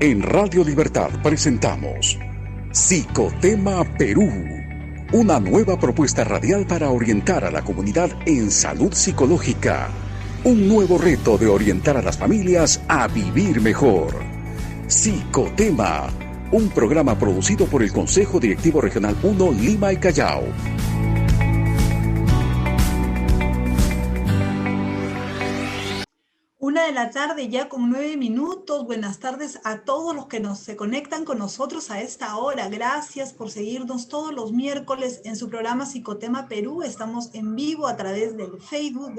En Radio Libertad presentamos Psicotema Perú, una nueva propuesta radial para orientar a la comunidad en salud psicológica. Un nuevo reto de orientar a las familias a vivir mejor. Psicotema, un programa producido por el Consejo Directivo Regional 1 Lima y Callao. 1:00 ya con 9 minutos. Buenas tardes a todos los que se conectan con nosotros a esta hora. Gracias por seguirnos todos los miércoles en su programa Psicotema Perú. Estamos en vivo a través del Facebook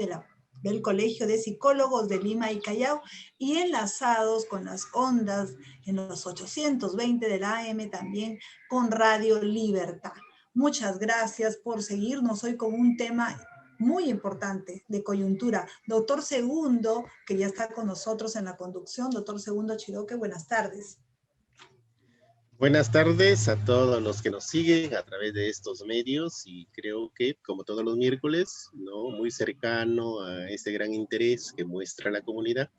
del Colegio de Psicólogos de Lima y Callao y enlazados con las ondas en los 820 de la AM también con Radio Libertad. Muchas gracias por seguirnos hoy con un tema muy importante de coyuntura. Doctor Segundo, que ya está con nosotros en la conducción. Doctor Segundo Chiroque, buenas tardes. Buenas tardes a todos los que nos siguen a través de estos medios y creo que, como todos los miércoles, ¿no? Muy cercano a este gran interés que muestra la comunidad.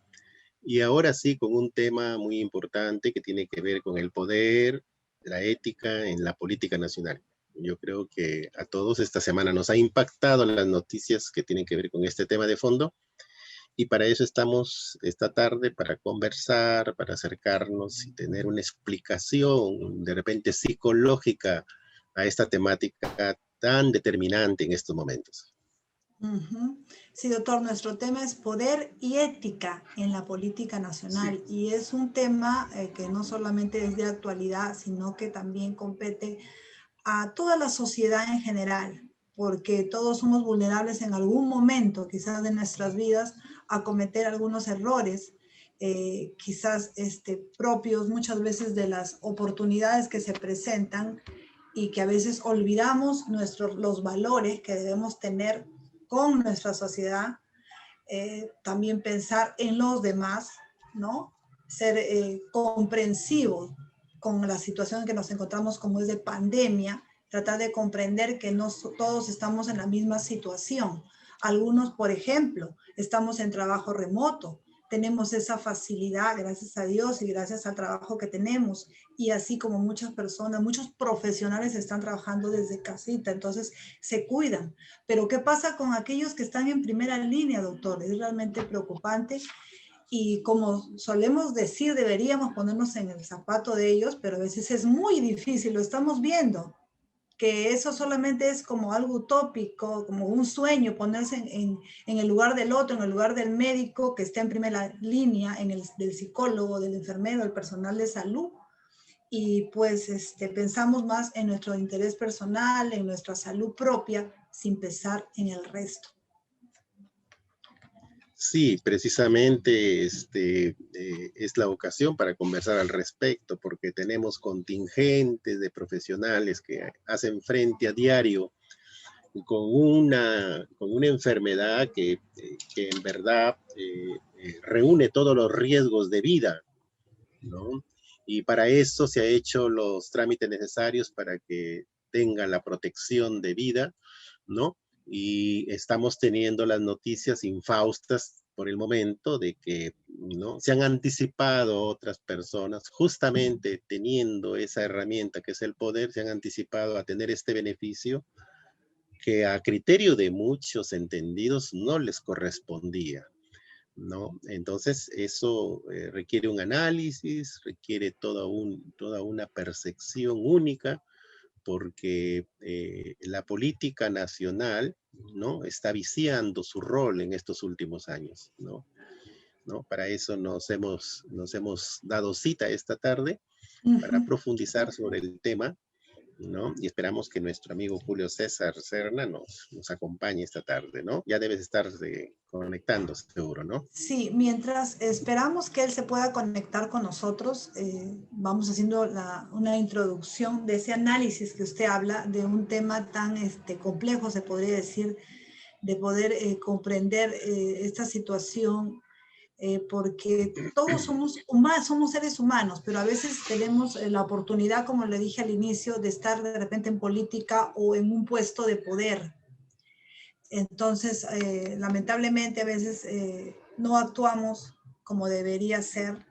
Y ahora sí, con un tema muy importante que tiene que ver con el poder, la ética en la política nacional. Yo creo que a todos esta semana nos ha impactado las noticias que tienen que ver con este tema de fondo. Y para eso estamos esta tarde, para conversar, para acercarnos y tener una explicación de repente psicológica a esta temática tan determinante en estos momentos. Sí, doctor, nuestro tema es poder y ética en la política nacional. Sí. Y es un tema que no solamente es de actualidad, sino que también compete a toda la sociedad en general, porque todos somos vulnerables en algún momento, quizás de nuestras vidas, a cometer algunos errores, quizás propios muchas veces de las oportunidades que se presentan y que a veces olvidamos los valores que debemos tener con nuestra sociedad, también pensar en los demás, ¿no? Ser comprensivos con la situación en que nos encontramos como es de pandemia, tratar de comprender que no todos estamos en la misma situación. Algunos, por ejemplo, estamos en trabajo remoto, tenemos esa facilidad, gracias a Dios y gracias al trabajo que tenemos, y así como muchas personas, muchos profesionales están trabajando desde casita, entonces se cuidan. Pero ¿qué pasa con aquellos que están en primera línea, doctor? Es realmente preocupante. Y como solemos decir, deberíamos ponernos en el zapato de ellos, pero a veces es muy difícil, lo estamos viendo, que eso solamente es como algo utópico, como un sueño, ponerse en el lugar del otro, en el lugar del médico que está en primera línea, del psicólogo, del enfermero, del personal de salud. Y pues pensamos más en nuestro interés personal, en nuestra salud propia, sin pensar en el resto. Sí, precisamente es la ocasión para conversar al respecto, porque tenemos contingentes de profesionales que hacen frente a diario con una enfermedad que en verdad reúne todos los riesgos de vida, ¿no? Y para eso se han hecho los trámites necesarios para que tengan la protección de vida, ¿no? Y estamos teniendo las noticias infaustas por el momento de que, ¿no?, se han anticipado otras personas, justamente teniendo esa herramienta que es el poder, se han anticipado a tener este beneficio que a criterio de muchos entendidos no les correspondía, ¿no? Entonces eso requiere un análisis, requiere toda una percepción única, porque la política nacional, ¿no?, está viciando su rol en estos últimos años, ¿no? Para eso nos hemos dado cita esta tarde para profundizar sobre el tema, ¿no? Y esperamos que nuestro amigo Julio César Serna nos acompañe esta tarde, ¿no? Ya debes estar conectándose, seguro, ¿no? Sí, mientras esperamos que él se pueda conectar con nosotros, vamos haciendo una introducción de ese análisis que usted habla, de un tema tan complejo, se podría decir, de poder comprender esta situación, porque todos somos humanos, somos seres humanos, pero a veces tenemos la oportunidad, como le dije al inicio, de estar de repente en política o en un puesto de poder. Entonces, lamentablemente a veces no actuamos como debería ser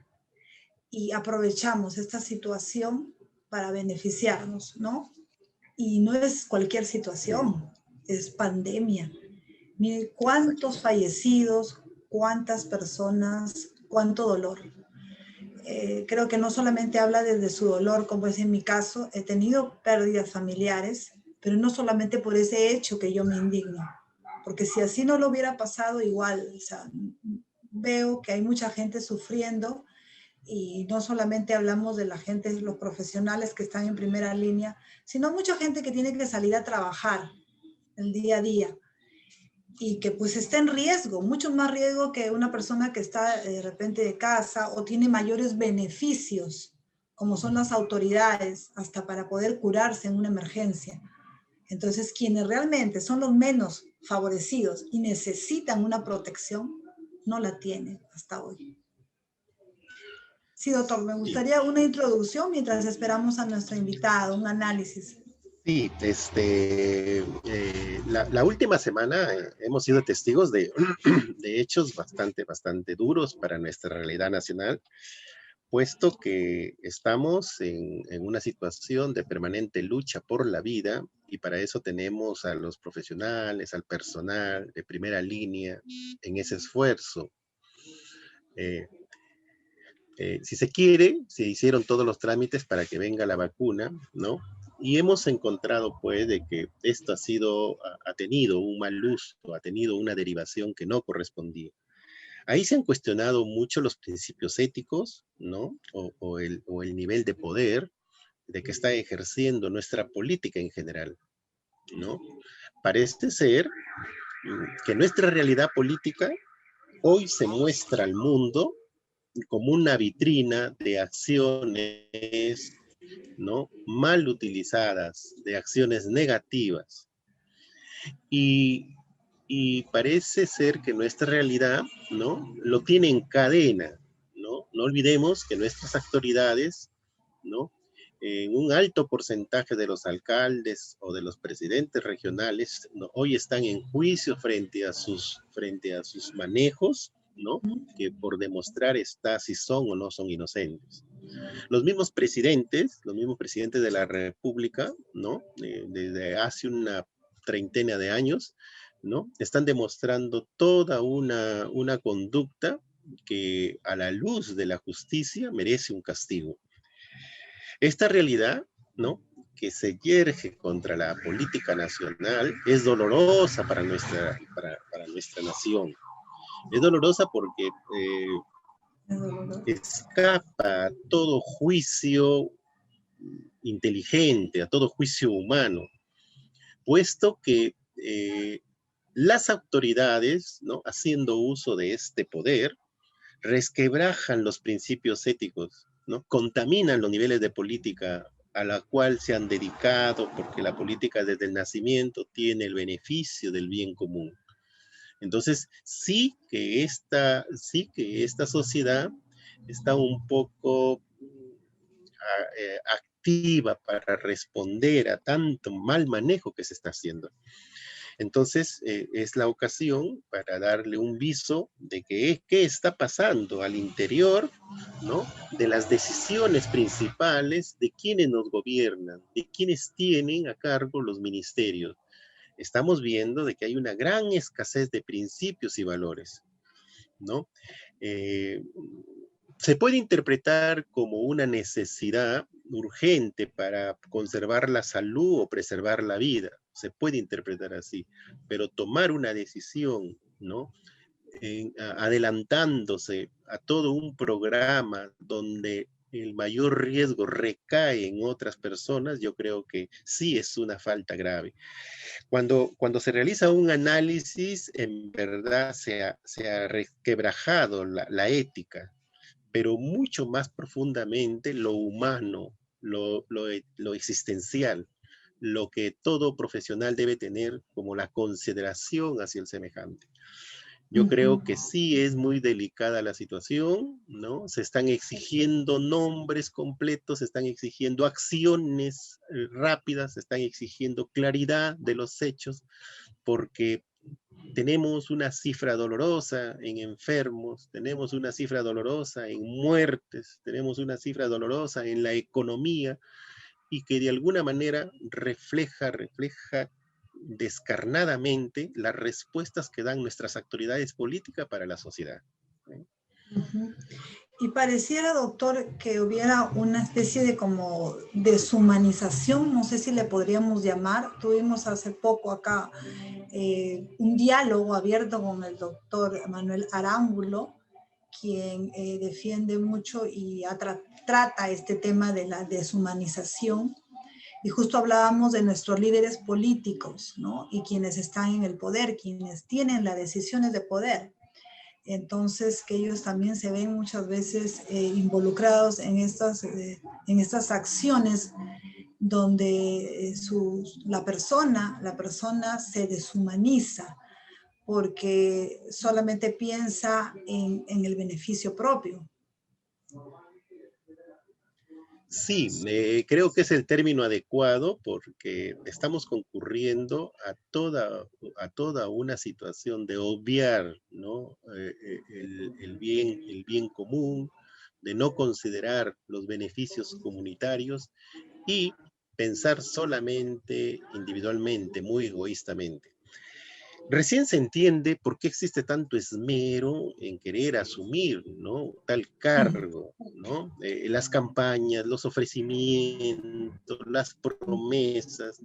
y aprovechamos esta situación para beneficiarnos, ¿no? Y no es cualquier situación, es pandemia. Mire cuántos fallecidos, cuántas personas, cuánto dolor. Creo que no solamente habla desde su dolor, como es en mi caso, he tenido pérdidas familiares, pero no solamente por ese hecho que yo me indigno, porque si así no lo hubiera pasado, igual, o sea, veo que hay mucha gente sufriendo y no solamente hablamos de la gente, los profesionales que están en primera línea, sino mucha gente que tiene que salir a trabajar el día a día y que pues está en riesgo, mucho más riesgo que una persona que está de repente de casa o tiene mayores beneficios, como son las autoridades, hasta para poder curarse en una emergencia. Entonces, quienes realmente son los menos favorecidos y necesitan una protección, no la tienen hasta hoy. Sí, doctor, me gustaría una introducción mientras esperamos a nuestro invitado, un análisis. Sí, la última semana hemos sido testigos de, de hechos bastante duros para nuestra realidad nacional, puesto que estamos en una situación de permanente lucha por la vida y para eso tenemos a los profesionales, al personal de primera línea en ese esfuerzo. Si se quiere, se hicieron todos los trámites para que venga la vacuna, ¿no? Y hemos encontrado, pues, de que esto ha tenido un mal uso, ha tenido una derivación que no correspondía. Ahí se han cuestionado mucho los principios éticos, ¿no? O el nivel de poder de que está ejerciendo nuestra política en general, ¿no? Parece ser que nuestra realidad política hoy se muestra al mundo como una vitrina de acciones, ¿no? Mal utilizadas, de acciones negativas. Y parece ser que nuestra realidad, ¿no? Lo tiene en cadena, ¿no? No olvidemos que nuestras autoridades, ¿no? Un alto porcentaje de los alcaldes o de los presidentes regionales, ¿no? Hoy están en juicio frente a sus manejos, ¿no? Que por demostrar si son o no son inocentes. Los mismos presidentes de la República, ¿no? Desde hace una treintena de años, ¿no? Están demostrando toda una conducta que a la luz de la justicia merece un castigo. Esta realidad, ¿no? Que se yerge contra la política nacional es dolorosa para nuestra nación. Es dolorosa porque escapa a todo juicio inteligente, a todo juicio humano, puesto que las autoridades, ¿no? Haciendo uso de este poder, resquebrajan los principios éticos, ¿no? Contaminan los niveles de política a la cual se han dedicado, porque la política desde el nacimiento tiene el beneficio del bien común. Entonces, sí que esta sociedad está un poco activa para responder a tanto mal manejo que se está haciendo. Entonces, es la ocasión para darle un viso de qué está pasando al interior, ¿no? De las decisiones principales de quienes nos gobiernan, de quienes tienen a cargo los ministerios. Estamos viendo de que hay una gran escasez de principios y valores, ¿no? Se puede interpretar como una necesidad urgente para conservar la salud o preservar la vida. Se puede interpretar así, pero tomar una decisión, ¿no? Adelantándose a todo un programa donde el mayor riesgo recae en otras personas, yo creo que sí es una falta grave. Cuando se realiza un análisis, en verdad se ha resquebrajado la ética, pero mucho más profundamente lo humano, lo existencial, lo que todo profesional debe tener como la consideración hacia el semejante. Yo creo que sí es muy delicada la situación, ¿no? Se están exigiendo nombres completos, se están exigiendo acciones rápidas, se están exigiendo claridad de los hechos, porque tenemos una cifra dolorosa en enfermos, tenemos una cifra dolorosa en muertes, tenemos una cifra dolorosa en la economía, y que de alguna manera refleja descarnadamente las respuestas que dan nuestras autoridades políticas para la sociedad. Uh-huh. Y pareciera, doctor, que hubiera una especie de como deshumanización, no sé si le podríamos llamar. Tuvimos hace poco acá un diálogo abierto con el doctor Manuel Arámbulo, quien defiende mucho y trata este tema de la deshumanización. Y justo hablábamos de nuestros líderes políticos, ¿no? Y quienes están en el poder, quienes tienen las decisiones de poder. Entonces, que ellos también se ven muchas veces involucrados en estas acciones donde la persona se deshumaniza porque solamente piensa en el beneficio propio. Sí, creo que es el término adecuado porque estamos concurriendo a toda una situación de obviar, ¿no? El bien común, de no considerar los beneficios comunitarios y pensar solamente individualmente, muy egoístamente. Recién se entiende por qué existe tanto esmero en querer asumir, ¿no?, tal cargo, ¿no? Las campañas, los ofrecimientos, las promesas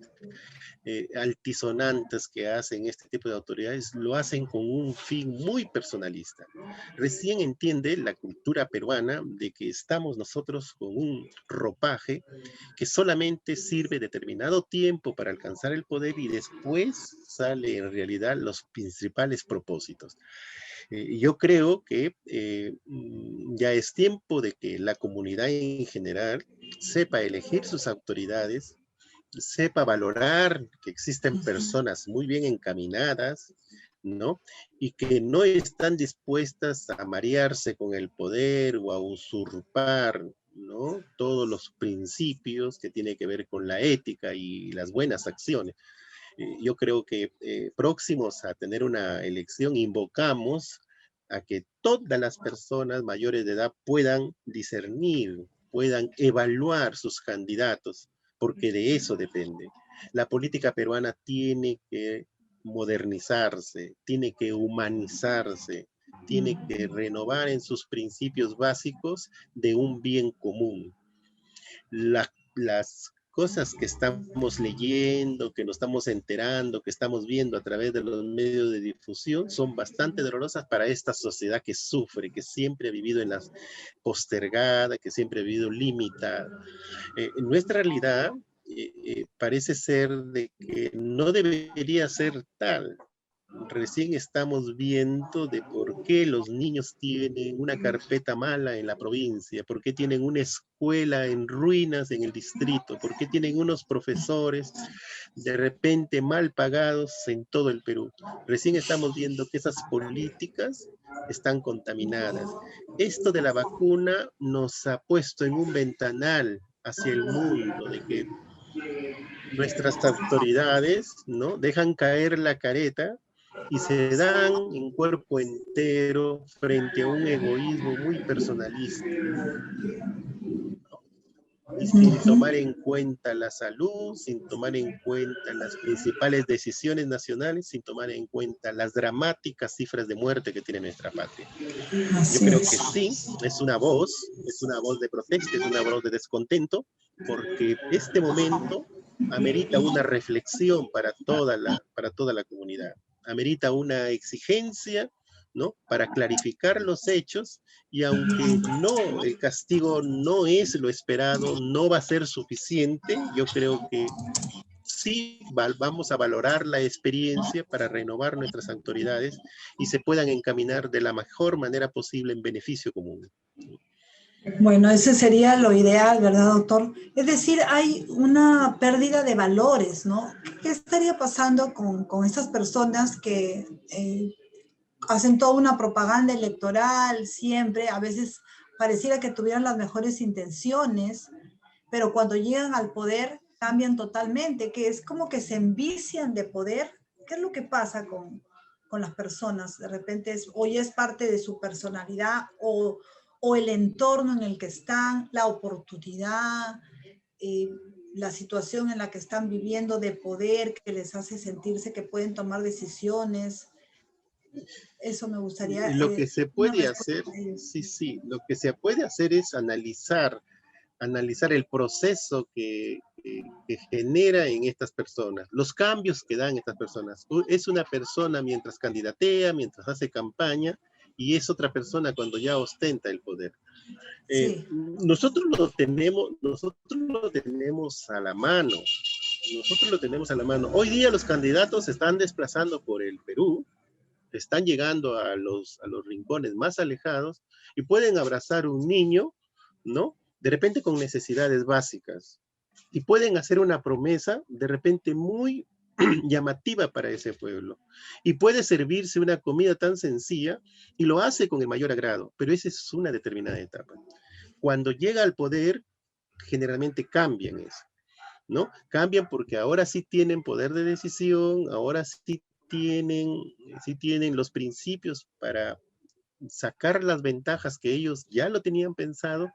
altisonantes que hacen este tipo de autoridades, lo hacen con un fin muy personalista. Recién entiende la cultura peruana de que estamos nosotros con un ropaje que solamente sirve determinado tiempo para alcanzar el poder y después sale en realidad los principales propósitos. Yo creo que ya es tiempo de que la comunidad en general sepa elegir sus autoridades, sepa valorar que existen personas muy bien encaminadas, ¿no? Y que no están dispuestas a marearse con el poder o a usurpar, ¿no?, todos los principios que tienen que ver con la ética y las buenas acciones. Yo creo que próximos a tener una elección, invocamos a que todas las personas mayores de edad puedan discernir, puedan evaluar sus candidatos, porque de eso depende. La política peruana tiene que modernizarse, tiene que humanizarse, tiene que renovar en sus principios básicos de un bien común. Las cosas que estamos leyendo, que nos estamos enterando, que estamos viendo a través de los medios de difusión, son bastante dolorosas para esta sociedad que sufre, que siempre ha vivido en la postergada, que siempre ha vivido limitada. Nuestra realidad parece ser de que no debería ser tal. Recién estamos viendo de por qué los niños tienen una carpeta mala en la provincia, por qué tienen una escuela en ruinas en el distrito, por qué tienen unos profesores de repente mal pagados en todo el Perú. Recién estamos viendo que esas políticas están contaminadas. Esto de la vacuna nos ha puesto en un ventanal hacia el mundo, de que nuestras autoridades, ¿no?, dejan caer la careta y se dan en cuerpo entero frente a un egoísmo muy personalista, ¿no? Y sin tomar en cuenta la salud, sin tomar en cuenta las principales decisiones nacionales, sin tomar en cuenta las dramáticas cifras de muerte que tiene nuestra patria. Yo creo que sí, es una voz de protesta, es una voz de descontento, porque este momento amerita una reflexión para toda la comunidad, amerita una exigencia, ¿no?, para clarificar los hechos, y aunque no, el castigo no es lo esperado, no va a ser suficiente, yo creo que sí vamos a valorar la experiencia para renovar nuestras autoridades y se puedan encaminar de la mejor manera posible en beneficio común. Bueno, ese sería lo ideal, ¿verdad, doctor? Es decir, hay una pérdida de valores, ¿no? ¿Qué estaría pasando con estas personas que hacen toda una propaganda electoral siempre? A veces pareciera que tuvieran las mejores intenciones, pero cuando llegan al poder cambian totalmente, que es como que se envician de poder. ¿Qué es lo que pasa con las personas. De repente hoy es parte de su personalidad o el entorno en el que están, la oportunidad, la situación en la que están viviendo de poder que les hace sentirse que pueden tomar decisiones. Eso me gustaría Lo que se una puede respuesta hacer, a ellos. sí, lo que se puede hacer es analizar el proceso que genera en estas personas, los cambios que dan estas personas. Es una persona mientras candidatea, mientras hace campaña, y es otra persona cuando ya ostenta el poder. Sí. Nosotros lo tenemos a la mano. Nosotros lo tenemos a la mano. Hoy día los candidatos se están desplazando por el Perú, están llegando a los rincones más alejados y pueden abrazar un niño, ¿no? De repente con necesidades básicas. Y pueden hacer una promesa de repente muy llamativa para ese pueblo. Y puede servirse una comida tan sencilla y lo hace con el mayor agrado, pero esa es una determinada etapa. Cuando llega al poder, generalmente cambian eso, ¿no? Cambian porque ahora sí tienen poder de decisión, ahora sí tienen los principios para sacar las ventajas que ellos ya lo tenían pensado,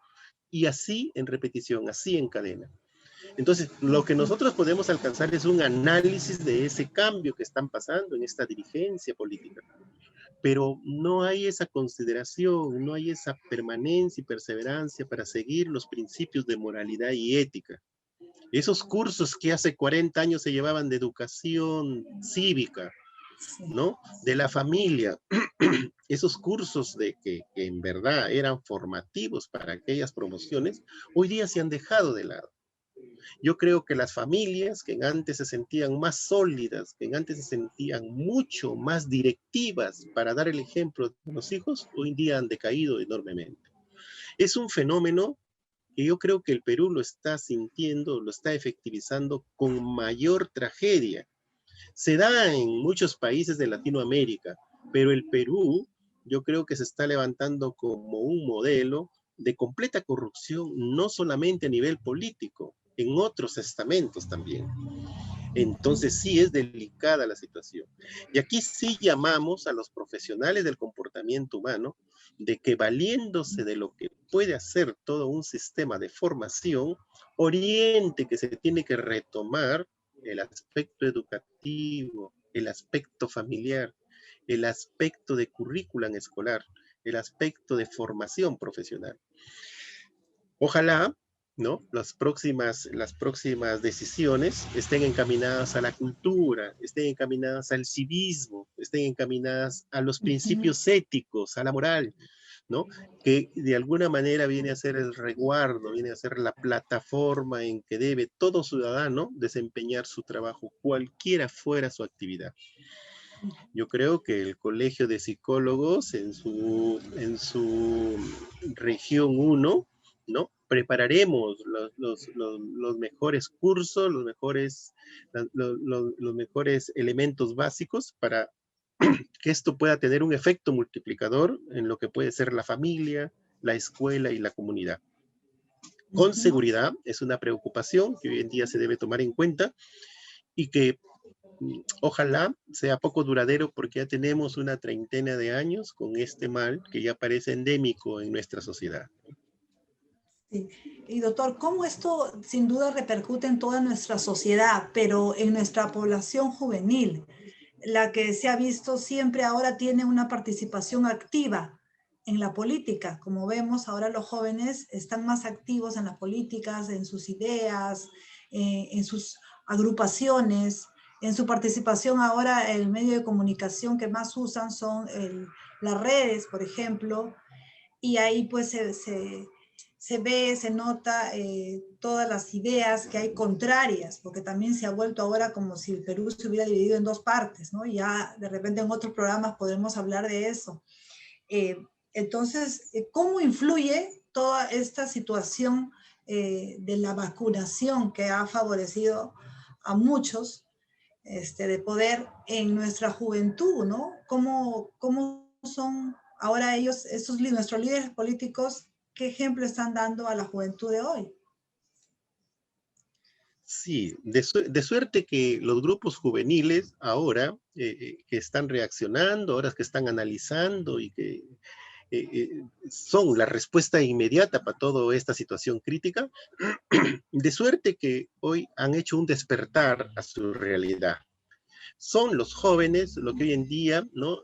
y así en repetición, así en cadena. Entonces, lo que nosotros podemos alcanzar es un análisis de ese cambio que están pasando en esta dirigencia política. Pero no hay esa consideración, no hay esa permanencia y perseverancia para seguir los principios de moralidad y ética. Esos cursos que hace 40 años se llevaban de educación cívica, ¿no? De la familia, esos cursos que en verdad eran formativos para aquellas promociones, hoy día se han dejado de lado. Yo creo que las familias que antes se sentían más sólidas, que antes se sentían mucho más directivas para dar el ejemplo a los hijos, hoy en día han decaído enormemente. Es un fenómeno que yo creo que el Perú lo está sintiendo, lo está efectivizando con mayor tragedia. Se da en muchos países de Latinoamérica, pero el Perú yo creo que se está levantando como un modelo de completa corrupción, no solamente a nivel político, en otros estamentos también. Entonces sí es delicada la situación. Y aquí sí llamamos a los profesionales del comportamiento humano de que, valiéndose de lo que puede hacer todo un sistema de formación, oriente que se tiene que retomar el aspecto educativo, el aspecto familiar, el aspecto de currículum escolar, el aspecto de formación profesional. Ojalá, ¿no?, las próximas decisiones estén encaminadas a la cultura, estén encaminadas al civismo, estén encaminadas a los principios éticos, a la moral, ¿no? Que de alguna manera viene a ser el resguardo, viene a ser la plataforma en que debe todo ciudadano desempeñar su trabajo, cualquiera fuera su actividad. Yo creo que el Colegio de Psicólogos en su región 1, ¿no?, prepararemos los mejores cursos, los mejores elementos básicos para que esto pueda tener un efecto multiplicador en lo que puede ser la familia, la escuela y la comunidad. Con seguridad es una preocupación que hoy en día se debe tomar en cuenta y que ojalá sea poco duradero, porque ya tenemos una treintena de años con este mal que ya parece endémico en nuestra sociedad. Sí. Y doctor, ¿cómo esto sin duda repercute en toda nuestra sociedad, pero en nuestra población juvenil, la que se ha visto siempre ahora tiene una participación activa en la política? Como vemos, ahora los jóvenes están más activos en las políticas, en sus ideas, en sus agrupaciones, en su participación. Ahora el medio de comunicación que más usan son las redes, por ejemplo, y ahí pues se ve, se nota todas las ideas que hay contrarias, porque también se ha vuelto ahora como si el Perú se hubiera dividido en dos partes, ¿no? Ya de repente en otros programas podremos hablar de eso. Entonces, ¿cómo influye toda esta situación de la vacunación que ha favorecido a muchos de poder en nuestra juventud, ¿no? ¿Cómo son ahora ellos, nuestros líderes políticos, qué ejemplo están dando a la juventud de hoy? Sí, de suerte que los grupos juveniles ahora que están reaccionando, ahora que están analizando y que son la respuesta inmediata para toda esta situación crítica, de suerte que hoy han hecho un despertar a su realidad. Son los jóvenes los que hoy en día, ¿no?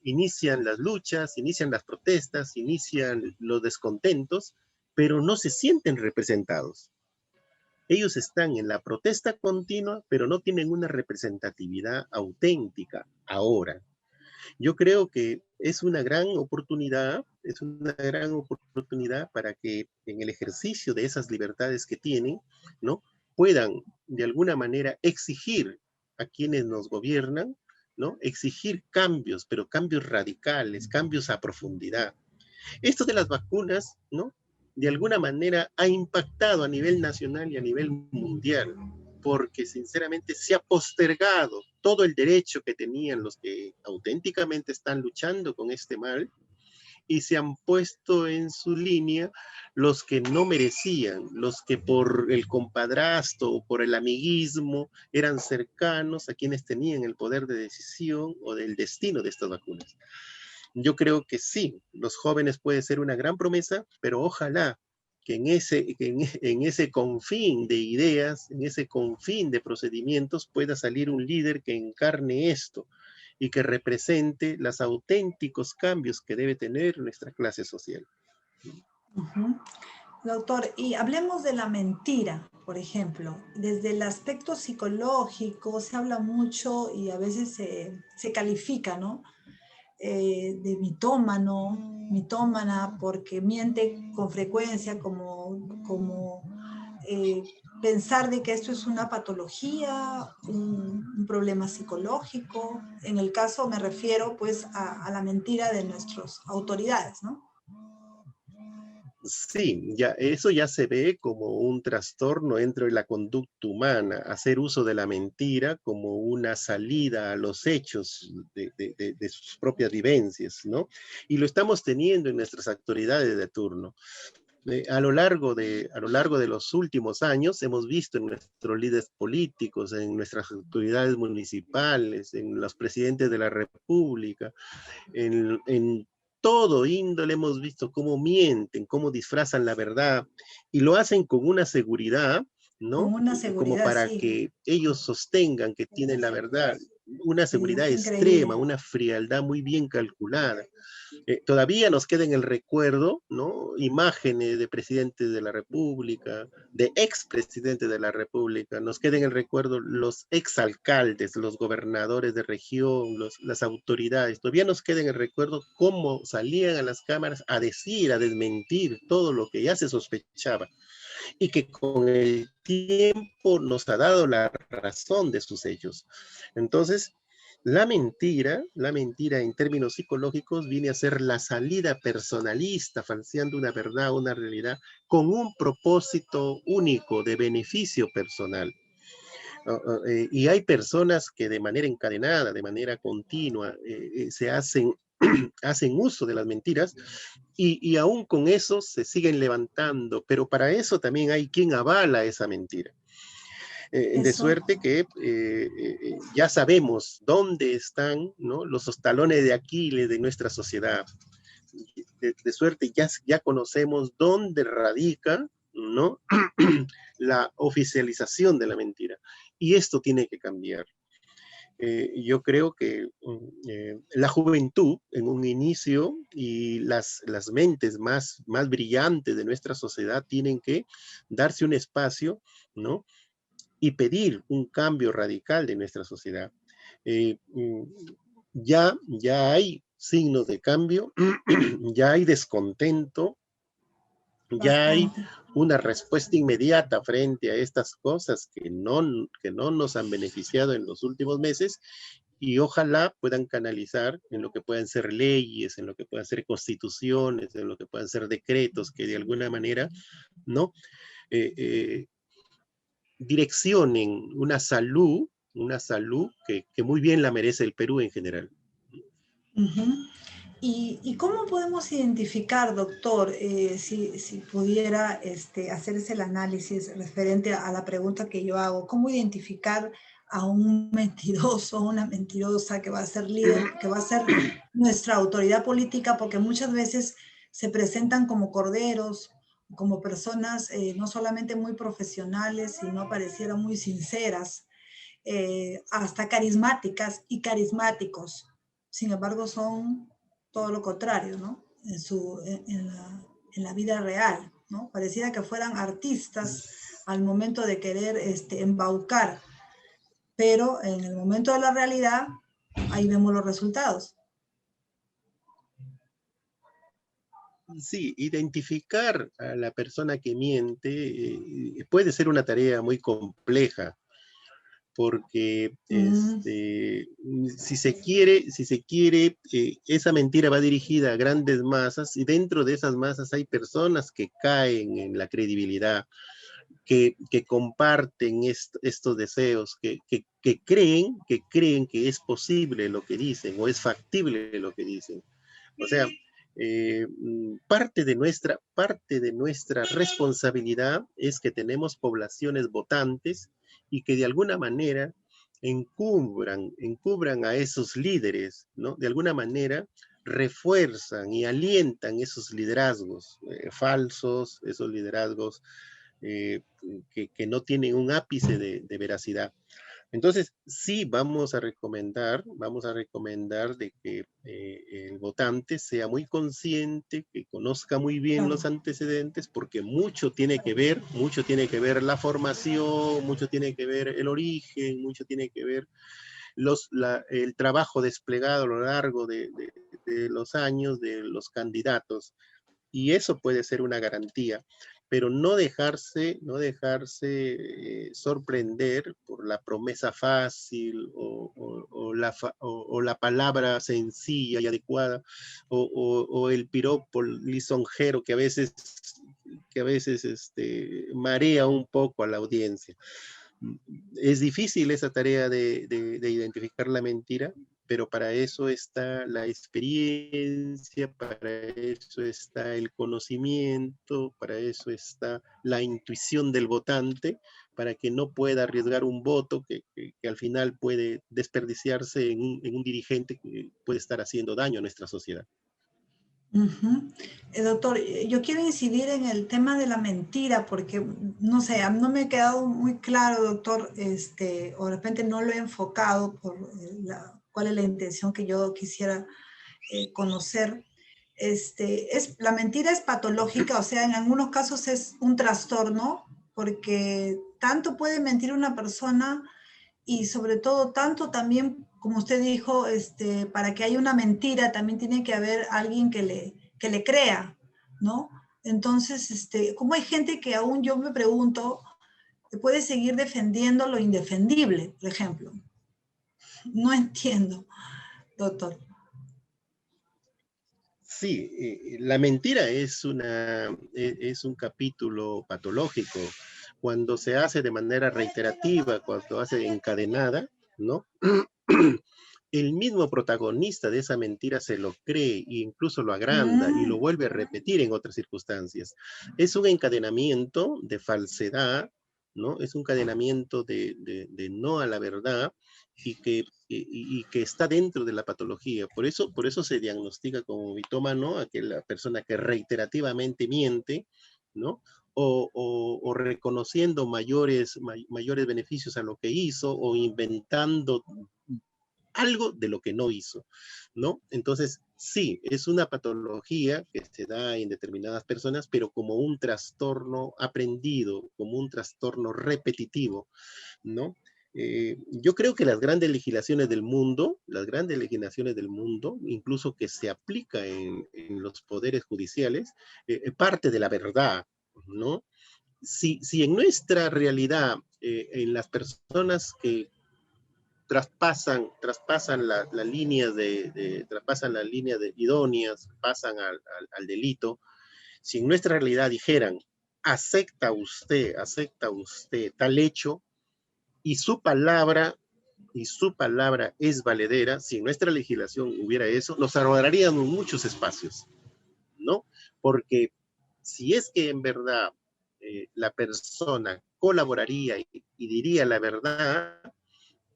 Inician las luchas, inician las protestas, inician los descontentos, pero no se sienten representados. Ellos están en la protesta continua, pero no tienen una representatividad auténtica ahora. Yo creo que es una gran oportunidad para que en el ejercicio de esas libertades que tienen, ¿no? Puedan de alguna manera exigir a quienes nos gobiernan, ¿no? Exigir cambios, pero cambios radicales, cambios a profundidad. Esto de las vacunas, ¿no? De alguna manera ha impactado a nivel nacional y a nivel mundial, porque sinceramente se ha postergado todo el derecho que tenían los que auténticamente están luchando con este mal y se han puesto en su línea los que no merecían, los que por el compadrasto o por el amiguismo eran cercanos a quienes tenían el poder de decisión o del destino de estas vacunas. Yo creo que sí, los jóvenes puede ser una gran promesa, pero ojalá que en ese confín de ideas, en ese confín de procedimientos, pueda salir un líder que encarne esto y que represente los auténticos cambios que debe tener nuestra clase social. Ujú. Doctor, y hablemos de la mentira, por ejemplo. Desde el aspecto psicológico se habla mucho y a veces se califica, ¿no? De mitómano, mitómana, porque miente con frecuencia, como pensar de que esto es una patología, un problema psicológico. En el caso me refiero pues a la mentira de nuestras autoridades, ¿no? Sí, ya, eso ya se ve como un trastorno dentro de la conducta humana, hacer uso de la mentira como una salida a los hechos de sus propias vivencias, ¿no? Y lo estamos teniendo en nuestras autoridades de turno. A lo largo de los últimos años hemos visto en nuestros líderes políticos, en nuestras autoridades municipales, en los presidentes de la República, en todo índole hemos visto cómo mienten, cómo disfrazan la verdad y lo hacen con una seguridad, Con ¿no? una Como seguridad, para sí, que ellos sostengan que tienen la verdad, una sí, seguridad es extrema, increíble. una frialdad muy bien calculada. Todavía nos queda en el recuerdo, ¿no? Imágenes de presidentes de la República, de expresidentes de la República, nos queda en el recuerdo los exalcaldes, los gobernadores de región, las autoridades, todavía nos queda en el recuerdo cómo salían a las cámaras a decir, a desmentir todo lo que ya se sospechaba y que con el tiempo nos ha dado la razón de sus hechos. Entonces, la mentira en términos psicológicos viene a ser la salida personalista, falseando una verdad, una realidad, con un propósito único de beneficio personal. Y hay personas que de manera encadenada, de manera continua, se hacen uso de las mentiras y aún con eso se siguen levantando, pero para eso también hay quien avala esa mentira. De Eso, suerte que ya sabemos dónde están, ¿no? Los talones de Aquiles de nuestra sociedad. De suerte ya conocemos dónde radica, ¿no? La oficialización de la mentira. Y esto tiene que cambiar. Yo creo que la juventud en un inicio y las mentes más brillantes de nuestra sociedad tienen que darse un espacio, ¿no? Y pedir un cambio radical de nuestra sociedad. Eh, mm, ya hay signos de cambio, ya hay descontento, ya hay bastante. una respuesta inmediata frente a estas cosas que no nos han beneficiado en los últimos meses y ojalá puedan canalizar en lo que puedan ser leyes, en lo que puedan ser constituciones, en lo que puedan ser decretos que de alguna manera, ¿no? Eh, eh, direccionen una salud que muy bien la merece el Perú en general. Ujú. ¿Y cómo podemos identificar, doctor, si pudiera hacerse el análisis referente a la pregunta que yo hago, cómo identificar a un mentiroso o una mentirosa que va a ser líder, que va a ser nuestra autoridad política? Porque muchas veces se presentan como corderos, como personas no solamente muy profesionales, sino parecieran muy sinceras, hasta carismáticas y carismáticos. Sin embargo, son todo lo contrario, ¿no? En la vida real, ¿no? Pareciera que fueran artistas al momento de querer embaucar, pero en el momento de la realidad, ahí vemos los resultados. Sí, identificar a la persona que miente puede ser una tarea muy compleja, porque si se quiere, esa mentira va dirigida a grandes masas, y dentro de esas masas hay personas que caen en la credibilidad, que comparten estos deseos, que creen que es posible lo que dicen, o es factible lo que dicen. O sea, parte de nuestra responsabilidad es que tenemos poblaciones votantes y que de alguna manera encubran a esos líderes, ¿no? De alguna manera refuerzan y alientan esos liderazgos falsos, esos liderazgos que no tienen un ápice de veracidad. Entonces, sí vamos a recomendar de que el votante sea muy consciente, que conozca muy bien los antecedentes, porque mucho tiene que ver la formación, mucho tiene que ver el origen, mucho tiene que ver el trabajo desplegado a lo largo de los años de los candidatos. Y eso puede ser una garantía, pero no dejarse sorprender por la promesa fácil o la palabra sencilla y adecuada, o el piropo lisonjero que a veces marea un poco a la audiencia. Es difícil esa tarea de identificar la mentira, pero para eso está la experiencia, para eso está el conocimiento, para eso está la intuición del votante, para que no pueda arriesgar un voto que al final puede desperdiciarse en un dirigente que puede estar haciendo daño a nuestra sociedad. Doctor, yo quiero incidir en el tema de la mentira, porque, no sé, no me ha quedado muy claro, doctor, o de repente no lo he enfocado por cuál es la intención que yo quisiera conocer. La mentira es patológica, o sea, en algunos casos es un trastorno, porque tanto puede mentir una persona y sobre todo tanto también, como usted dijo, para que haya una mentira también tiene que haber alguien que le crea, ¿no? Entonces, como hay gente que aún yo me pregunto, puede seguir defendiendo lo indefendible, por ejemplo. No entiendo, doctor. Sí, la mentira es un capítulo patológico. Cuando se hace de manera reiterativa, cuando hace encadenada, ¿no? El mismo protagonista de esa mentira se lo cree e incluso lo agranda y lo vuelve a repetir en otras circunstancias. Es un encadenamiento de falsedad, ¿no? Es un encadenamiento de no a la verdad y que está dentro de la patología. Por eso se diagnostica como mitómano aquella persona que reiterativamente miente, ¿no? O reconociendo mayores beneficios a lo que hizo, o inventando algo de lo que no hizo, ¿no? Entonces, sí, es una patología que se da en determinadas personas, pero como un trastorno aprendido, como un trastorno repetitivo, ¿no? Yo creo que las grandes legislaciones del mundo, incluso que se aplica en los poderes judiciales, parte de la verdad, ¿no? Si en nuestra realidad, en las personas que traspasan las líneas idóneas, pasan al delito, si en nuestra realidad dijeran, acepta usted tal hecho, y su palabra y su palabra es valedera, si en nuestra legislación hubiera eso, nos ahorraríamos muchos espacios, ¿no? Porque si es que en verdad la persona colaboraría y diría la verdad,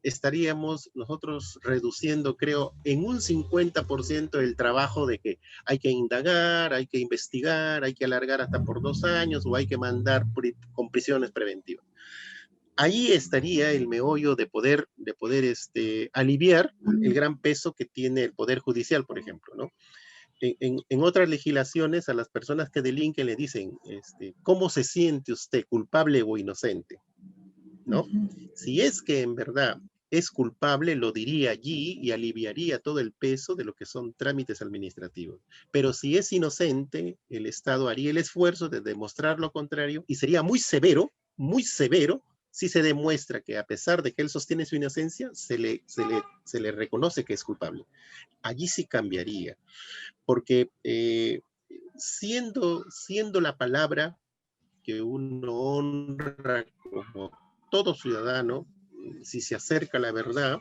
estaríamos nosotros reduciendo, creo, en un 50% el trabajo de que hay que indagar, hay que investigar, hay que alargar hasta por 2 años o hay que mandar con prisiones preventivas. Ahí estaría el meollo de poder aliviar el gran peso que tiene el Poder Judicial, por ejemplo, ¿no? En otras legislaciones a las personas que delinquen le dicen, ¿cómo se siente usted, culpable o inocente? ¿No? Si es que en verdad es culpable, lo diría allí y aliviaría todo el peso de lo que son trámites administrativos. Pero si es inocente, el Estado haría el esfuerzo de demostrar lo contrario y sería muy severo si se demuestra que a pesar de que él sostiene su inocencia, se le reconoce que es culpable. Allí sí cambiaría, porque siendo la palabra que uno honra como todo ciudadano, si se acerca a la verdad,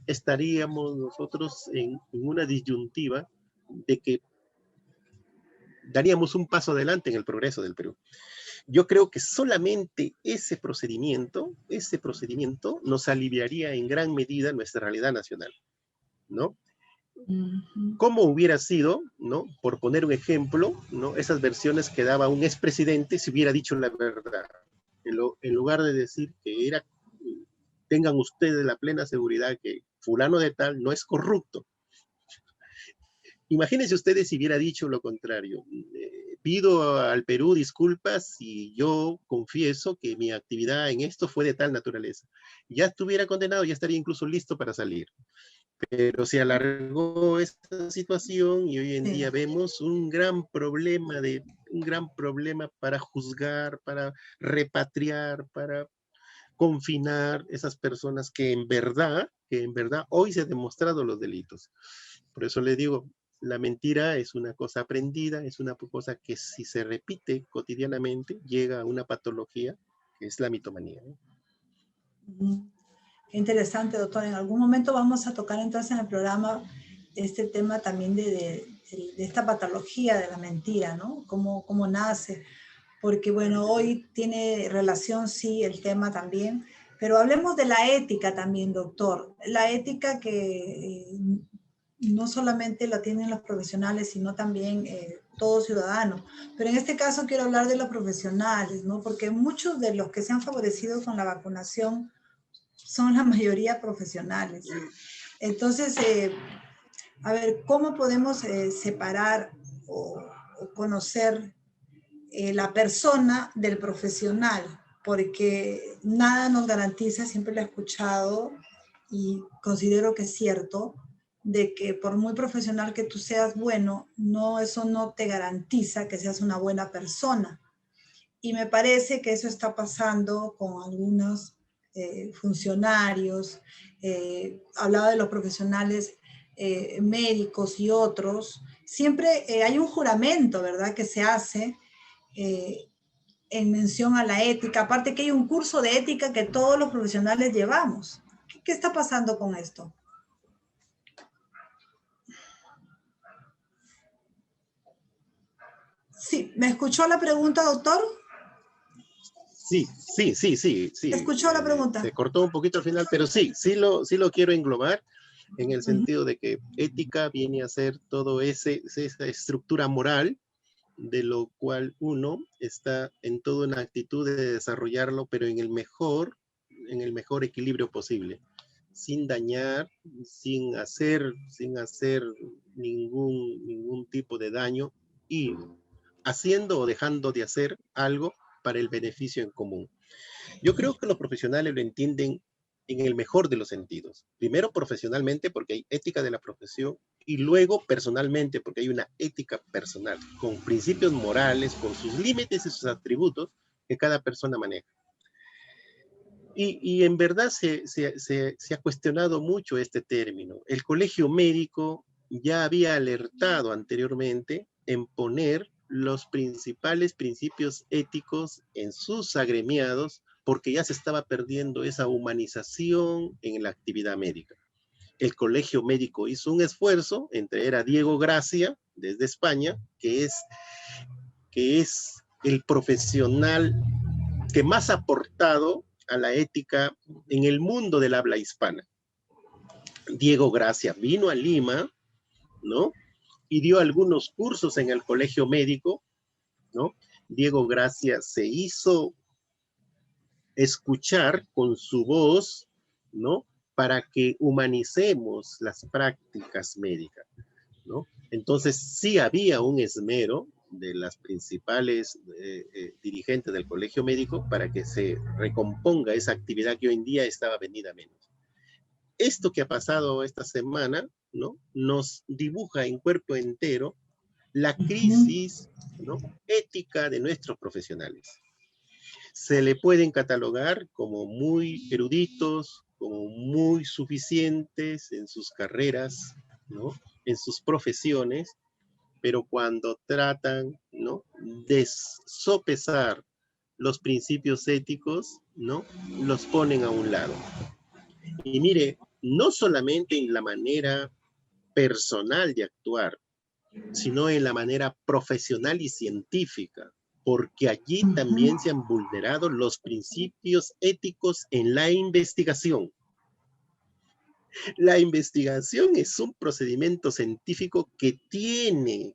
estaríamos nosotros en una disyuntiva de que daríamos un paso adelante en el progreso del Perú. Yo creo que solamente ese procedimiento nos aliviaría en gran medida nuestra realidad nacional, ¿no? ¿Cómo hubiera sido, ¿no? Por poner un ejemplo, ¿no? Esas versiones que daba un expresidente si hubiera dicho la verdad? En lugar de decir que tengan ustedes la plena seguridad que fulano de tal no es corrupto. Imagínense ustedes si hubiera dicho lo contrario. Pido al Perú disculpas y yo confieso que mi actividad en esto fue de tal naturaleza. Ya estuviera condenado, ya estaría incluso listo para salir. Pero se alargó esta situación y hoy en día vemos un gran problema para juzgar, para repatriar, para confinar esas personas que en verdad hoy se han demostrado los delitos. Por eso le digo, la mentira es una cosa aprendida, es una cosa que si se repite cotidianamente llega a una patología que es la mitomanía, ¿no? Qué interesante, doctor. En algún momento vamos a tocar entonces en el programa este tema también de esta patología de la mentira, ¿no? Cómo nace. Porque, bueno, hoy tiene relación, sí, el tema también, pero hablemos de la ética también, doctor. La ética que no solamente la tienen los profesionales, sino también todo ciudadano. Pero en este caso quiero hablar de los profesionales, ¿no? Porque muchos de los que se han favorecido con la vacunación son la mayoría profesionales. Entonces, a ver, ¿cómo podemos separar o conocer la persona del profesional? Porque nada nos garantiza, siempre lo he escuchado y considero que es cierto, de que por muy profesional que tú seas bueno, eso no te garantiza que seas una buena persona. Y me parece que eso está pasando con algunos funcionarios, hablaba de los profesionales médicos y otros. Siempre hay un juramento, ¿verdad?, que se hace en mención a la ética, aparte que hay un curso de ética que todos los profesionales llevamos. ¿Qué está pasando con esto? Sí, ¿me escuchó la pregunta, doctor? Sí. ¿Escuchó la pregunta? Se cortó un poquito al final, pero sí lo quiero englobar en el sentido de que ética viene a ser todo esa estructura moral de lo cual uno está en toda una actitud de desarrollarlo, pero en el mejor equilibrio posible, sin dañar, sin hacer ningún tipo de daño y haciendo o dejando de hacer algo para el beneficio en común. Yo creo que los profesionales lo entienden en el mejor de los sentidos. Primero profesionalmente porque hay ética de la profesión y luego personalmente porque hay una ética personal con principios morales, con sus límites y sus atributos que cada persona maneja. Y en verdad se ha cuestionado mucho este término. El Colegio Médico ya había alertado anteriormente en poner los principales principios éticos en sus agremiados porque ya se estaba perdiendo esa humanización en la actividad médica. El Colegio Médico hizo un esfuerzo, era Diego Gracia, desde España, que es el profesional que más ha aportado a la ética en el mundo del habla hispana. Diego Gracia vino a Lima, ¿no? Y dio algunos cursos en el Colegio Médico, ¿no? Diego Gracia se hizo escuchar con su voz, ¿no? Para que humanicemos las prácticas médicas, ¿no? Entonces sí había un esmero de las principales dirigentes del Colegio Médico para que se recomponga esa actividad que hoy en día estaba venida a menos. Esto que ha pasado esta semana, ¿no? Nos dibuja en cuerpo entero la crisis, ¿no? ética de nuestros profesionales. Se le pueden catalogar como muy eruditos, como muy suficientes en sus carreras, ¿no? en sus profesiones, pero cuando tratan, ¿no? de sopesar los principios éticos, ¿no? los ponen a un lado. Y mire, no solamente en la manera personal de actuar, sino en la manera profesional y científica, porque allí también se han vulnerado los principios éticos en la investigación. La investigación es un procedimiento científico que tiene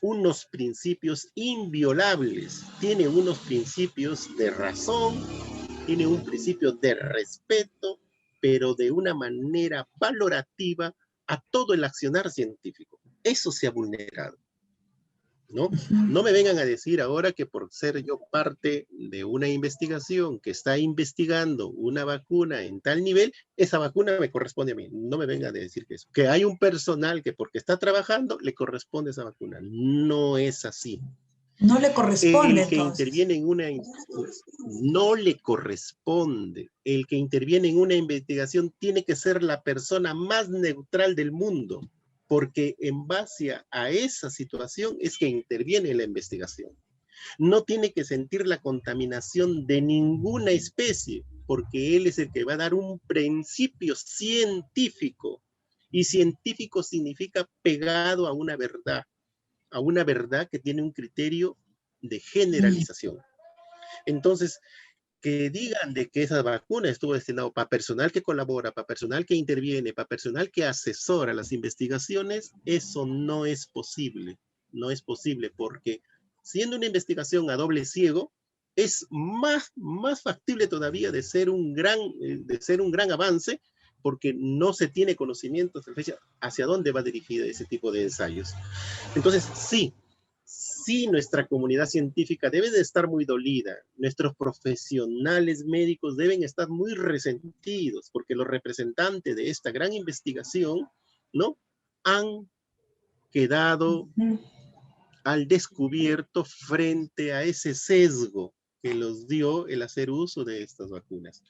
unos principios inviolables, tiene unos principios de razón, tiene un principio de respeto, pero de una manera valorativa a todo el accionar científico. Eso se ha vulnerado, ¿no? No me vengan a decir ahora que por ser yo parte de una investigación que está investigando una vacuna en tal nivel, esa vacuna me corresponde a mí. No me vengan a decir que eso. Que hay un personal que porque está trabajando le corresponde esa vacuna. No es así. No le corresponde, el que entonces. interviene en una no le corresponde. El que interviene en una investigación tiene que ser la persona más neutral del mundo, porque en base a esa situación es que interviene la investigación. No tiene que sentir la contaminación de ninguna especie, porque él es el que va a dar un principio científico, y científico significa pegado a una verdad que tiene un criterio de generalización. Entonces, que digan de que esa vacuna estuvo destinada para personal que colabora, para personal que interviene, para personal que asesora las investigaciones, eso no es posible. No es posible porque siendo una investigación a doble ciego, es más factible todavía de ser un gran avance, porque no se tiene conocimiento hacia dónde va dirigida ese tipo de ensayos. Entonces, sí, nuestra comunidad científica debe de estar muy dolida. Nuestros profesionales médicos deben estar muy resentidos, porque los representantes de esta gran investigación, ¿no? han quedado al descubierto frente a ese sesgo que los dio el hacer uso de estas vacunas.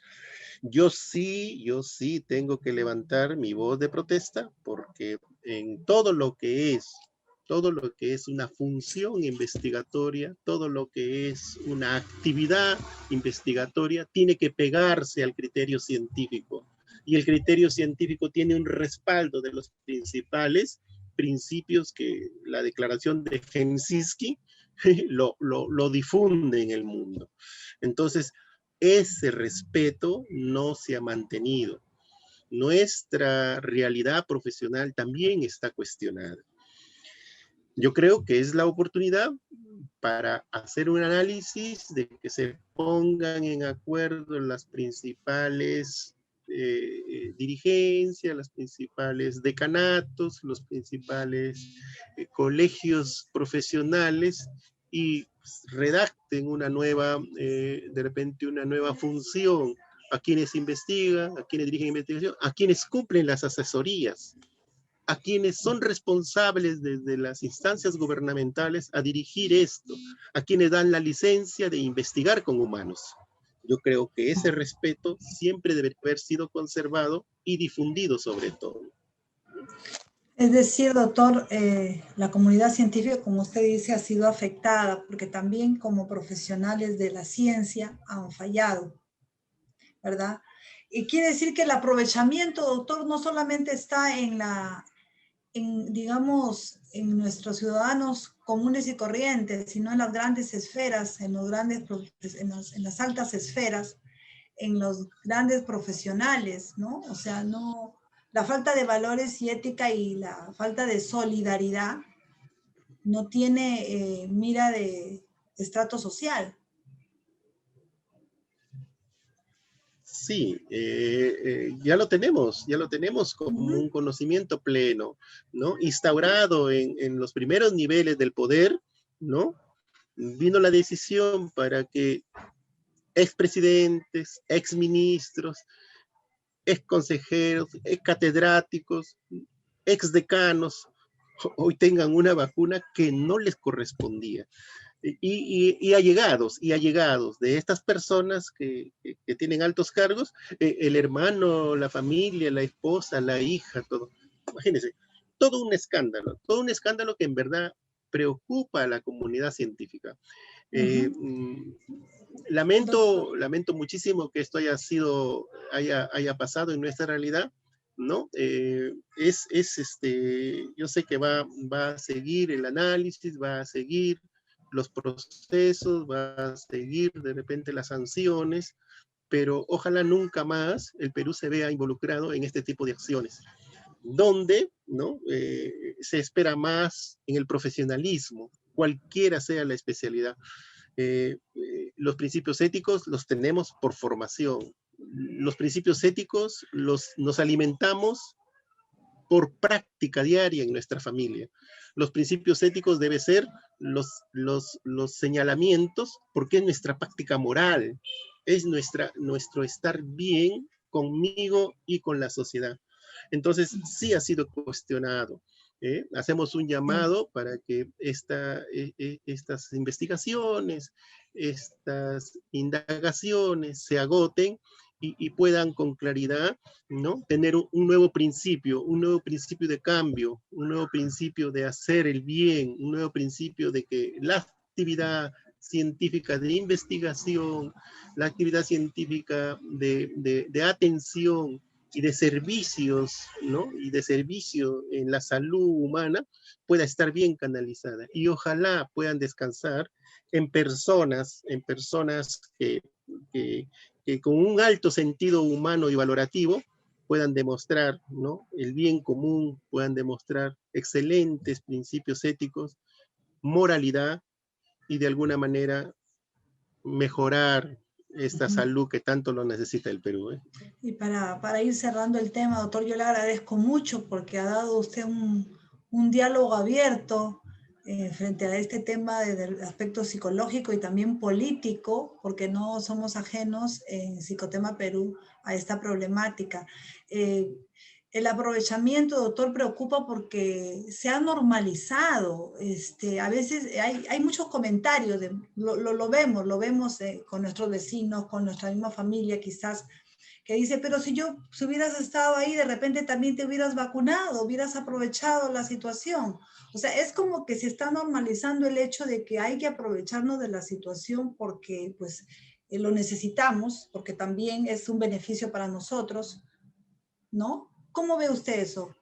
Yo sí tengo que levantar mi voz de protesta, porque en todo lo que es una función investigatoria, todo lo que es una actividad investigatoria, tiene que pegarse al criterio científico. Y el criterio científico tiene un respaldo de los principales principios que la declaración de Helsinki lo difunde en el mundo. Entonces, ese respeto no se ha mantenido. Nuestra realidad profesional también está cuestionada. Yo creo que es la oportunidad para hacer un análisis de que se pongan en acuerdo las principales dirigencias, los principales decanatos, los principales colegios profesionales, y redacten una nueva, de repente una nueva función a quienes investigan, a quienes dirigen investigación, a quienes cumplen las asesorías, a quienes son responsables desde las instancias gubernamentales a dirigir esto, a quienes dan la licencia de investigar con humanos. Yo creo que ese respeto siempre debe haber sido conservado y difundido sobre todo. Es decir, doctor, la comunidad científica, como usted dice, ha sido afectada porque también como profesionales de la ciencia han fallado. ¿verdad? Y quiere decir que el aprovechamiento, doctor, no solamente está digamos, en nuestros ciudadanos comunes y corrientes, sino en las grandes esferas, en las altas esferas, en los grandes profesionales, ¿no? O sea, no, la falta de valores y ética y la falta de solidaridad no tiene mira de estrato social. Sí, ya lo tenemos como un conocimiento pleno, ¿no? Instaurado en los primeros niveles del poder, ¿no? Vino la decisión para que expresidentes, exministros, exconsejeros, excatedráticos, exdecanos, hoy tengan una vacuna que no les correspondía. Y allegados de estas personas que tienen altos cargos, el hermano, la familia, la esposa, la hija, todo. Imagínense, todo un escándalo que en verdad preocupa a la comunidad científica. Lamento muchísimo que esto haya pasado en nuestra realidad, ¿no? Yo sé que va a seguir el análisis, va a seguir los procesos, va a seguir de repente las sanciones, pero ojalá nunca más el Perú se vea involucrado en este tipo de acciones, donde, ¿no? Se espera más en el profesionalismo, cualquiera sea la especialidad. Los principios éticos los tenemos por formación. Los principios éticos nos alimentamos por práctica diaria en nuestra familia. Los principios éticos deben ser los señalamientos, porque es nuestra práctica moral, es nuestro estar bien conmigo y con la sociedad. Entonces, sí ha sido cuestionado. Hacemos un llamado para que estas investigaciones, estas indagaciones se agoten y puedan con claridad, ¿no? Tener un nuevo principio de cambio, un nuevo principio de hacer el bien, un nuevo principio de que la actividad científica de investigación, la actividad científica de atención y de servicios, ¿no? Y de servicio en la salud humana pueda estar bien canalizada. Y ojalá puedan descansar en personas que con un alto sentido humano y valorativo puedan demostrar, ¿no? El bien común, puedan demostrar excelentes principios éticos, moralidad y de alguna manera mejorar esta salud que tanto lo necesita el Perú. Y para ir cerrando el tema, doctor, yo le agradezco mucho porque ha dado usted un diálogo abierto frente a este tema del aspecto psicológico y también político, porque no somos ajenos en Psicotema Perú a esta problemática. El aprovechamiento, doctor, preocupa porque se ha normalizado. A veces hay muchos comentarios, lo vemos con nuestros vecinos, con nuestra misma familia quizás, que dice, pero si hubieras estado ahí, de repente también te hubieras vacunado, hubieras aprovechado la situación. O sea, es como que se está normalizando el hecho de que hay que aprovecharnos de la situación porque pues lo necesitamos, porque también es un beneficio para nosotros, ¿no? ¿Cómo ve usted eso?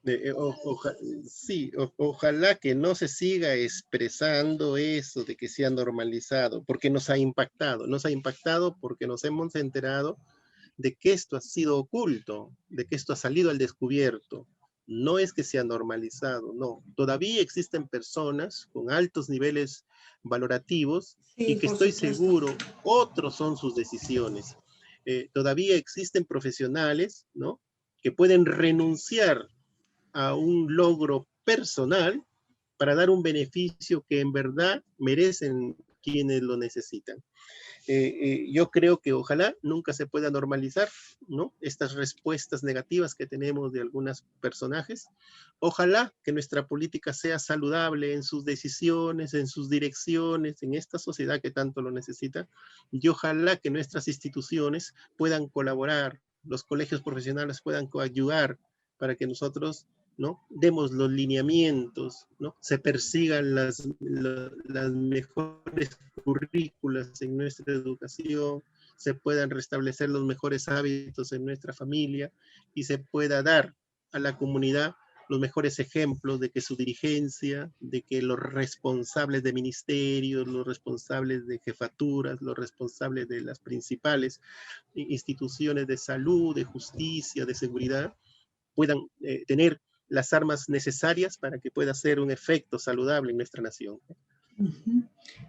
Ojalá que no se siga expresando eso de que se ha normalizado, porque nos ha impactado porque nos hemos enterado de que esto ha sido oculto, de que esto ha salido al descubierto. No es que se ha normalizado, no. Todavía existen personas con altos niveles valorativos y que estoy seguro, otros son sus decisiones. Todavía existen profesionales, ¿no? Que pueden renunciar a un logro personal para dar un beneficio que en verdad merecen quienes lo necesitan. Yo creo que ojalá nunca se pueda normalizar, ¿no? Estas respuestas negativas que tenemos de algunos personajes. Ojalá que nuestra política sea saludable en sus decisiones, en sus direcciones, en esta sociedad que tanto lo necesita. Y ojalá que nuestras instituciones puedan colaborar, los colegios profesionales puedan coayudar para que nosotros, ¿no? Demos los lineamientos, ¿no? Se persigan las mejores currículas en nuestra educación, se puedan restablecer los mejores hábitos en nuestra familia y se pueda dar a la comunidad los mejores ejemplos de que su dirigencia, de que los responsables de ministerios, los responsables de jefaturas, los responsables de las principales instituciones de salud, de justicia, de seguridad, puedan tener las armas necesarias para que pueda ser un efecto saludable en nuestra nación.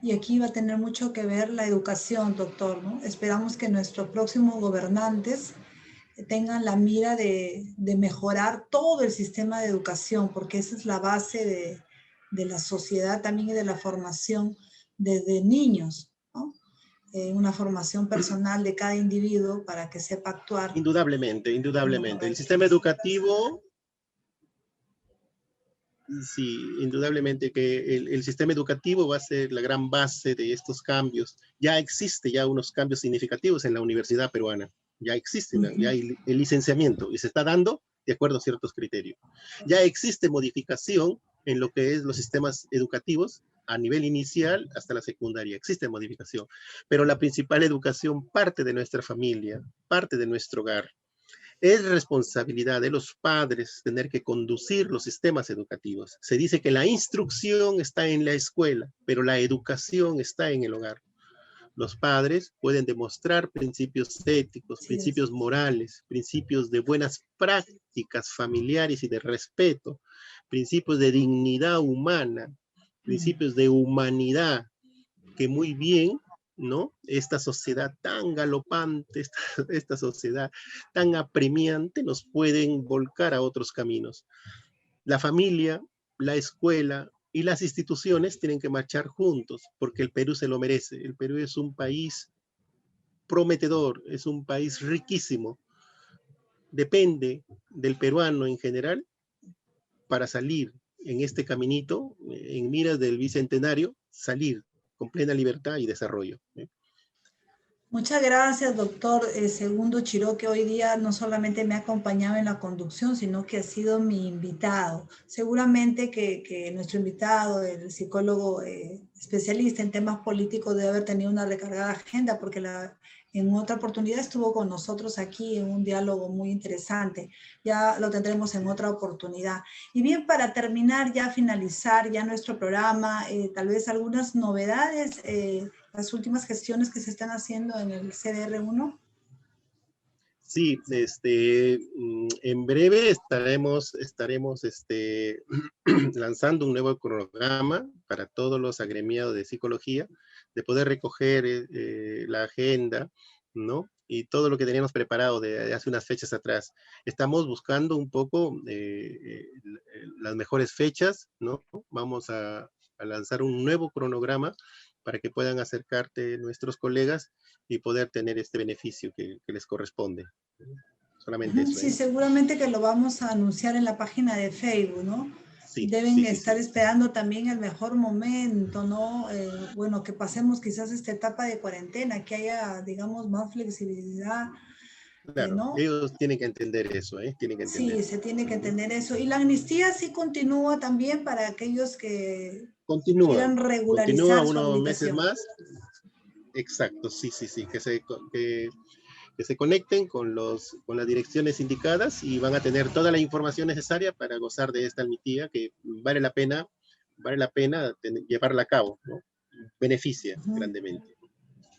Y aquí va a tener mucho que ver la educación, doctor, ¿no? Esperamos que nuestros próximos gobernantes tengan la mira de mejorar todo el sistema de educación, porque esa es la base de la sociedad también y de la formación desde niños, ¿no? Una formación personal de cada individuo para que sepa actuar. Indudablemente, indudablemente. El sistema educativo, sí, indudablemente que el sistema educativo va a ser la gran base de estos cambios. Ya existe ya unos cambios significativos en la universidad peruana. Ya existe, ya hay el licenciamiento y se está dando de acuerdo a ciertos criterios. Ya existe modificación en lo que es los sistemas educativos a nivel inicial hasta la secundaria. Existe modificación, pero la principal educación parte de nuestra familia, parte de nuestro hogar. Es responsabilidad de los padres tener que conducir los sistemas educativos. Se dice que la instrucción está en la escuela, pero la educación está en el hogar. Los padres pueden demostrar principios éticos, principios morales, principios de buenas prácticas familiares y de respeto, principios de dignidad humana, principios de humanidad, que muy bien, ¿no? Esta sociedad tan galopante, esta sociedad tan apremiante, nos pueden volcar a otros caminos. La familia, la escuela y las instituciones tienen que marchar juntos, porque el Perú se lo merece. El Perú es un país prometedor, es un país riquísimo. Depende del peruano en general para salir en este caminito, en miras del bicentenario, salir con plena libertad y desarrollo. Muchas gracias, doctor Segundo Chiró, que hoy día no solamente me ha acompañado en la conducción, sino que ha sido mi invitado. Seguramente que nuestro invitado, el psicólogo especialista en temas políticos, debe haber tenido una recargada agenda, porque en otra oportunidad estuvo con nosotros aquí en un diálogo muy interesante. Ya lo tendremos en otra oportunidad. Y bien, para terminar, ya finalizar ya nuestro programa, tal vez algunas novedades, las últimas gestiones que se están haciendo en el CDR1. Sí, en breve estaremos lanzando un nuevo cronograma para todos los agremiados de psicología, de poder recoger la agenda, ¿no? Y todo lo que teníamos preparado de hace unas fechas atrás. Estamos buscando un poco las mejores fechas, ¿no? Vamos a lanzar un nuevo cronograma para que puedan acercarte nuestros colegas y poder tener este beneficio que les corresponde. Solamente eso. Sí, seguramente que lo vamos a anunciar en la página de Facebook, ¿no? Sí, deben estar esperando también el mejor momento, ¿no? Bueno, que pasemos quizás esta etapa de cuarentena, que haya, digamos, más flexibilidad. Claro, ¿no? ellos tienen que entender eso, tienen que entender. Sí, se tiene que entender eso. Y la amnistía sí continúa también para aquellos que quieran regularizar su unos meses habilitación. más. Exacto, sí, que se conecten con las direcciones indicadas y van a tener toda la información necesaria para gozar de esta amnistía que vale la pena llevarla a cabo, ¿no? Beneficia grandemente.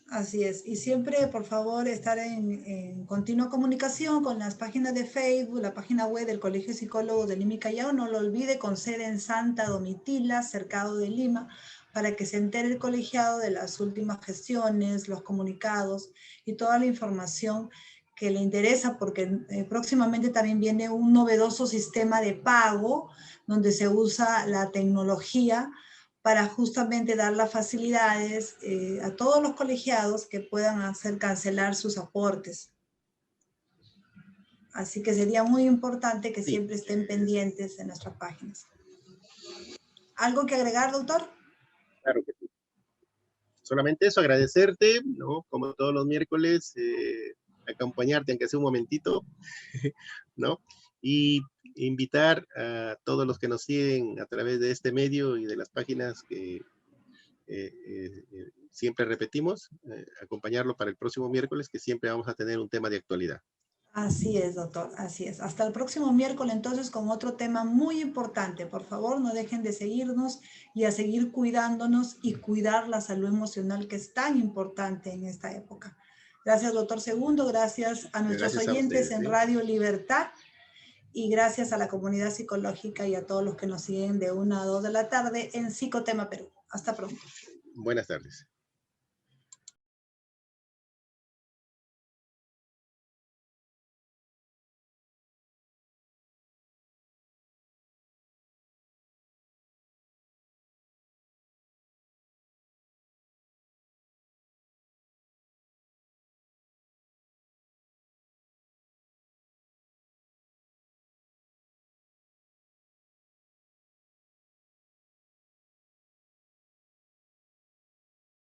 Así es. Y siempre, por favor, estar en continua comunicación con las páginas de Facebook, la página web del Colegio de Psicólogos de Lima y Callao. No lo olvide, con sede en Santa Domitila, Cercado de Lima, para que se entere el colegiado de las últimas gestiones, los comunicados y toda la información que le interesa, porque próximamente también viene un novedoso sistema de pago donde se usa la tecnología para justamente dar las facilidades a todos los colegiados que puedan hacer cancelar sus aportes. Así que sería muy importante que siempre estén pendientes en nuestras páginas. ¿Algo que agregar, doctor? Claro que sí. Solamente eso, agradecerte, ¿no? Como todos los miércoles, acompañarte, aunque sea un momentito, ¿no? Y invitar a todos los que nos siguen a través de este medio y de las páginas que siempre repetimos, acompañarlo para el próximo miércoles, que siempre vamos a tener un tema de actualidad. Así es, doctor, así es. Hasta el próximo miércoles entonces con otro tema muy importante. Por favor, no dejen de seguirnos y a seguir cuidándonos y cuidar la salud emocional que es tan importante en esta época. Gracias, doctor Segundo. Gracias a nuestros Gracias a oyentes ustedes, en Radio Libertad y gracias a la comunidad psicológica y a todos los que nos siguen de 1 a 2 de la tarde en Psicotema Perú. Hasta pronto. Buenas tardes.